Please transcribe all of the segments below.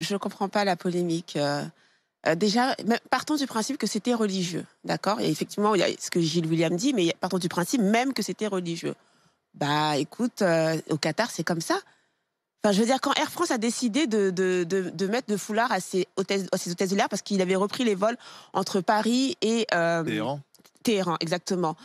Je ne comprends pas la polémique. Déjà, partons du principe que c'était religieux, d'accord? Et effectivement, il y a ce que Gilles William dit, mais partons du principe même que c'était religieux. Bah, écoute, au Qatar, c'est comme ça. Enfin, je veux dire, quand Air France a décidé de mettre de foulard à ses hôtesses de l'air parce qu'il avait repris les vols entre Paris et Téhéran. Téhéran, exactement.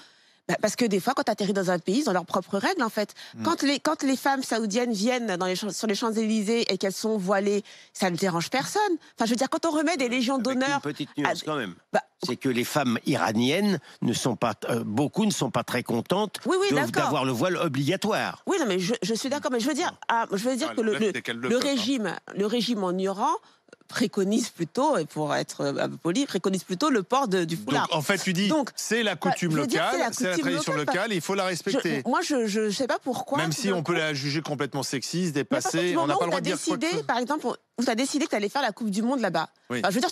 Bah, parce que des fois, quand tu atterris dans un pays, ils ont leurs propres règles, en fait. Quand les femmes saoudiennes viennent sur les Champs-Élysées et qu'elles sont voilées, ça ne dérange personne. Enfin, je veux dire, quand on remet des légions Avec d'honneur... une petite nuance quand même. Bah, C'est que les femmes iraniennes ne sont pas, beaucoup ne sont pas très contentes oui, oui, d'accord. d'avoir le voile obligatoire. Oui, non, mais je suis d'accord, mais je veux dire, que le régime en Iran préconise plutôt, et pour être un peu poli, préconise plutôt le port du foulard. Donc, en fait, tu dis, c'est la coutume locale, c'est la tradition locale, et il faut la respecter. Moi, je sais pas pourquoi. Même si on peut la juger complètement sexiste, Mais dépassée, on n'a pas le droit de dire quoi que ce soit. Par exemple, où tu as décidé que tu allais faire la Coupe du Monde là-bas. Oui. Enfin, je veux dire,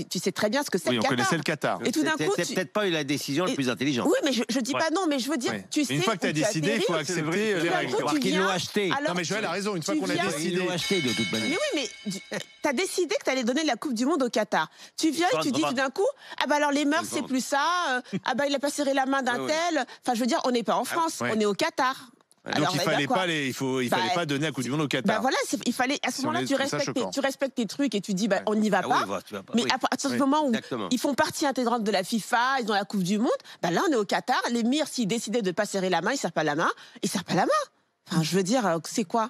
tu sais très bien ce que c'est Oui, le on Qatar. connaissait le Qatar. Et tout d'un coup, C'est peut-être pas la décision la plus intelligente. oui, mais je dis pas non, mais je veux dire, Oui. tu sais. Une fois que tu as décidé, il faut accepter les règles. Parce qu'ils l'ont acheté. Non, mais Joël a raison, une fois qu'on a Ils décidé. l'ont acheté de toute manière. Mais oui, mais tu as décidé que tu allais donner la Coupe du Monde au Qatar. Tu viens et tu dis tout d'un coup, ah bah alors les mœurs, c'est plus ça, ah bah il a pas serré la main d'un tel. Enfin, je veux dire, on n'est pas en France, on est au Qatar. Donc Alors, il fallait pas pas donner la Coupe du Monde au Qatar. Bah voilà, il fallait à ce moment-là tu respectes tes trucs et tu dis bah on n'y va pas. Mais à partir du moment où ils font partie intégrante de la FIFA, ils ont la Coupe du Monde, bah là on est au Qatar. L'émir s'il décidait de pas serrer la main, il serre pas la main, il serre pas la main. Enfin, je veux dire, c'est quoi?